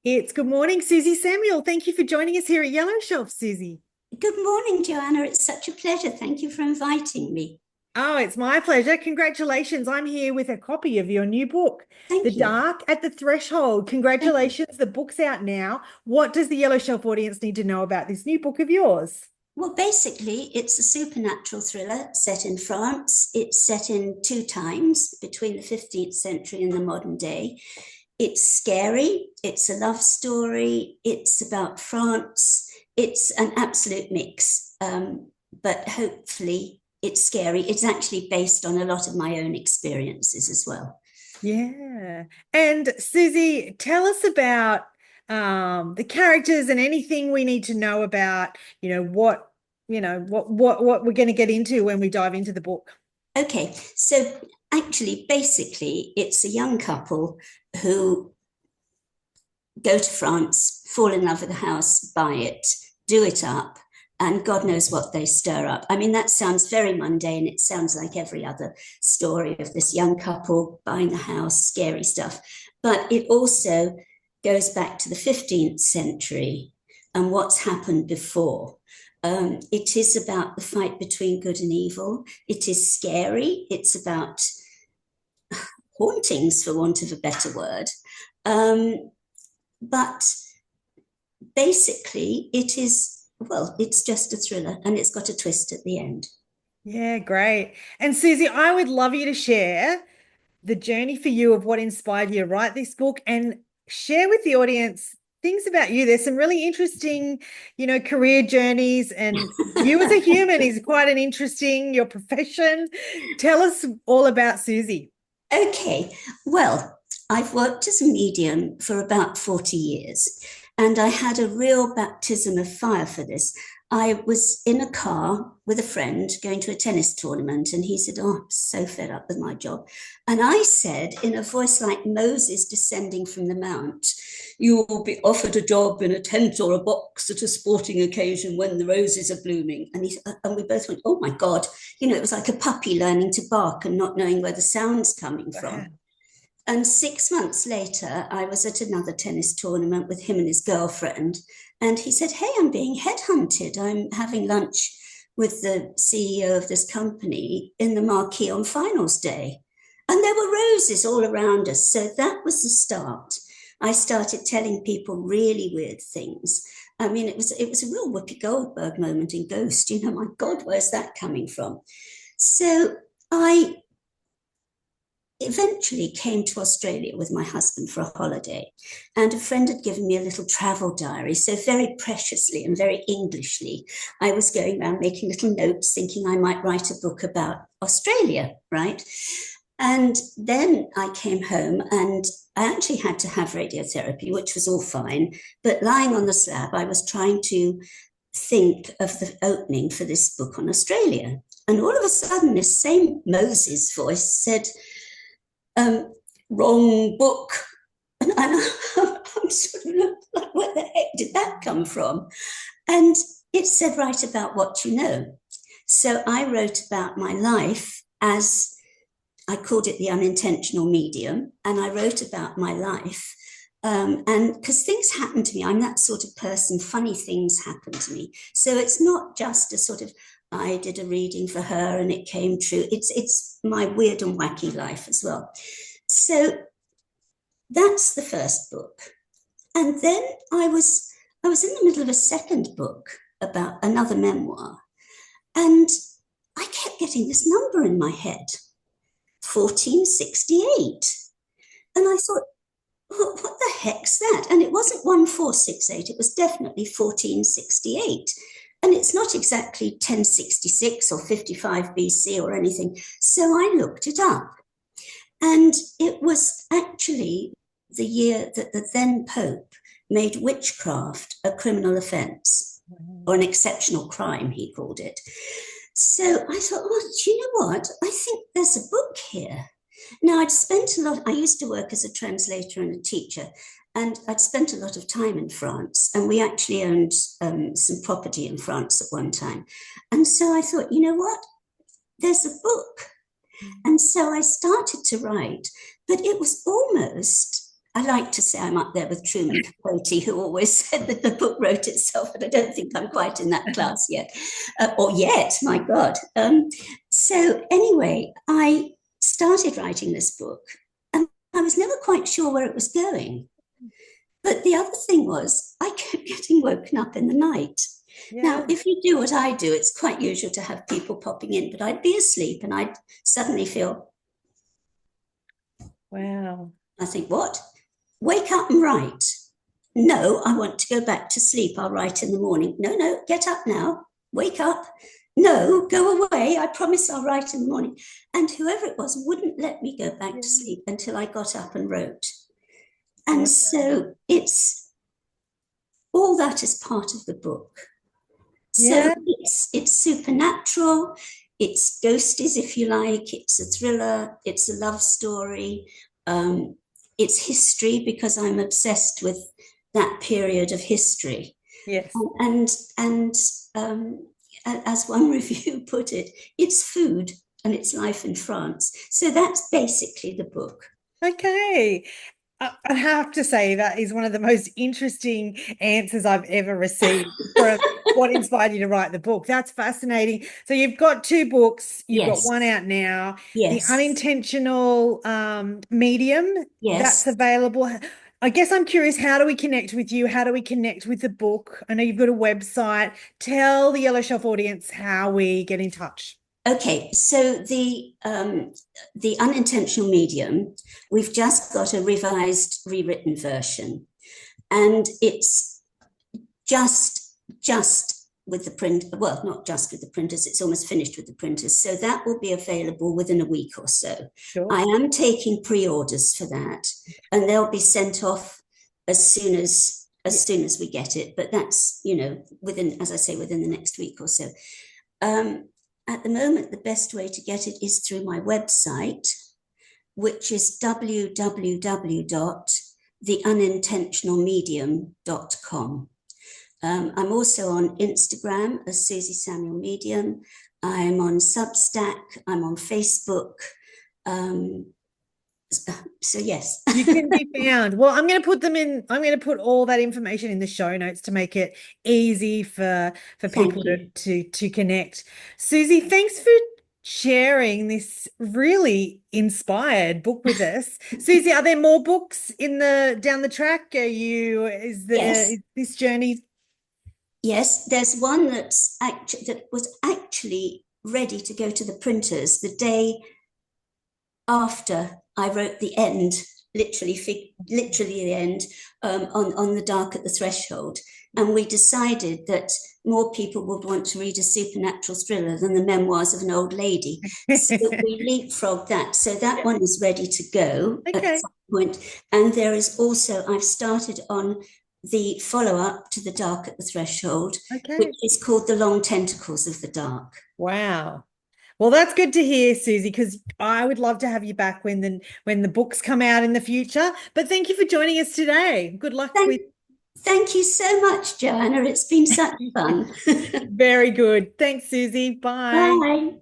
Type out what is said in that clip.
It's good morning, Susie Samuel. Thank you for joining us here at Yellow Shelf, Susie. Good morning, Joanna. It's such a pleasure. Thank you for inviting me. Oh, it's my pleasure. Congratulations. I'm here with a copy of your new book, The Thank you. Dark at the Threshold. Thank you. Congratulations. The book's out now. What does the Yellow Shelf audience need to know about this new book of yours? Well, basically, it's a supernatural thriller set in France. It's set in two times between the 15th century and the modern day. It's scary. It's a love story. It's about France. It's an absolute mix, but hopefully, it's scary. It's actually based on a lot of my own experiences as well. Yeah. And Susie, tell us about the characters and anything we need to know about, what we're going to get into when we dive into the book. Okay, so actually, basically, it's a young couple who go to France, fall in love with a house, buy it, do it up, and God knows what they stir up. I mean, that sounds very mundane. It sounds like every other story of this young couple buying a house, scary stuff. But it also goes back to the 15th century and what's happened before. It is about the fight between good and evil. It is scary. It's about hauntings, for want of a better word. But basically, it's just a thriller and it's got a twist at the end. Yeah, great. And Susie, I would love you to share the journey for you of what inspired you to write this book and share with the audience things about you. There's some really interesting, career journeys, and you as a human is quite an interesting, your profession. Tell us all about Susie. Okay, well, I've worked as a medium for about 40 years, and I had a real baptism of fire for this. I was in a car with a friend going to a tennis tournament, and he said, "Oh, I'm so fed up with my job." And I said, in a voice like Moses descending from the mount, "You will be offered a job in a tent or a box at a sporting occasion when the roses are blooming." And we both went, "Oh my God." It was like a puppy learning to bark and not knowing where the sound's coming Wow. from. And 6 months later, I was at another tennis tournament with him and his girlfriend. And he said, "Hey, I'm being headhunted. I'm having lunch with the CEO of this company in the marquee on finals day." And there were roses all around us. So that was the start. I started telling people really weird things. I mean, it was a real Whoopi Goldberg moment in Ghost. My God, where's that coming from? So I eventually came to Australia with my husband for a holiday, and a friend had given me a little travel diary. So, very preciously and very Englishly, I was going around making little notes, thinking I might write a book about Australia, right? And then I came home and I actually had to have radiotherapy, which was all fine. But lying on the slab, I was trying to think of the opening for this book on Australia. And all of a sudden, this same Moses voice said, "Wrong book." And I'm sort of like, where the heck did that come from? And it said, "Write about what you know." So I wrote about my life as I called it the unintentional medium. And I wrote about my life. And because things happen to me, I'm that sort of person, funny things happen to me. So it's not just a sort of, I did a reading for her and it came true. It's my weird and wacky life as well. So that's the first book. And then I was in the middle of a second book about another memoir. And I kept getting this number in my head, 1468. And I thought, what the heck's that? And it wasn't 1468, it was definitely 1468. And it's not exactly 1066 or 55 BC or anything. So I looked it up. And it was actually the year that the then Pope made witchcraft a criminal offense, or an exceptional crime, he called it. So I thought, oh, do you know what? I think there's a book here. Now, I used to work as a translator and a teacher, and I'd spent a lot of time in France, and we actually owned some property in France at one time. And so I thought, you know what? There's a book. And so I started to write, but it was almost I like to say I'm up there with Truman Capote, who always said that the book wrote itself, but I don't think I'm quite in that class yet, or yet, my God. So anyway, I started writing this book, and I was never quite sure where it was going. But the other thing was, I kept getting woken up in the night. Yeah. Now, if you do what I do, it's quite usual to have people popping in, but I'd be asleep and I'd suddenly feel, Wow. I think, what? Wake up and write. No, I want to go back to sleep. I'll write in the morning. No, no, get up now. Wake up. No, go away. I promise I'll write in the morning. And whoever it was wouldn't let me go back Yeah. to sleep until I got up and wrote. Wow. And so it's all that is part of the book. So Yeah. it's supernatural, it's ghosties, if you like, it's a thriller, it's a love story, it's history because I'm obsessed with that period of history. Yes. And as one review put it, it's food and it's life in France. So that's basically the book. Okay. I have to say that is one of the most interesting answers I've ever received from what inspired you to write the book. That's fascinating. So you've got two books. You've got one Yes, out now. The yes, unintentional medium that's yes. available. I guess I'm curious, how do we connect with you? How do we connect with the book? I know you've got a website. Tell the Yellow Shelf audience how we get in touch. Okay, so the unintentional medium, we've just got a revised, rewritten version, and it's just with the print. Well, not just with the printers; it's almost finished with the printers. So that will be available within a week or so. I Sure. am taking pre-orders for that, and they'll be sent off as soon as Yeah. we get it. But that's within, as I say, within the next week or so. At the moment, the best way to get it is through my website, which is www.theunintentionalmedium.com. I'm also on Instagram as Suzi Samuel Medium. I'm on Substack. I'm on Facebook. Um, so yes. You can be found. Well, I'm going to put them in. I'm going to put all that information in the show notes to make it easy for people Thank you. to connect. Suzi, thanks for sharing this really inspired book with us. Suzi, are there more books in the down the track? Are you Yes. is this journey? Yes, there's one that was actually ready to go to the printers the day after I wrote the end, literally the end, on the dark at the threshold, and we decided that more people would want to read a supernatural thriller than the memoirs of an old lady. So we leapfrogged that. So that one is ready to go at Okay. some point. And there is also, I've started on the follow-up to The Dark at the Threshold, which Okay. is called The Long Tentacles of the Dark. Wow. Well, that's good to hear, Suzi, because I would love to have you back when the books come out in the future. But thank you for joining us today. Good luck Thank, with thank you so much, Joanna. It's been such fun. very good. Thanks, Suzi. Bye. Bye.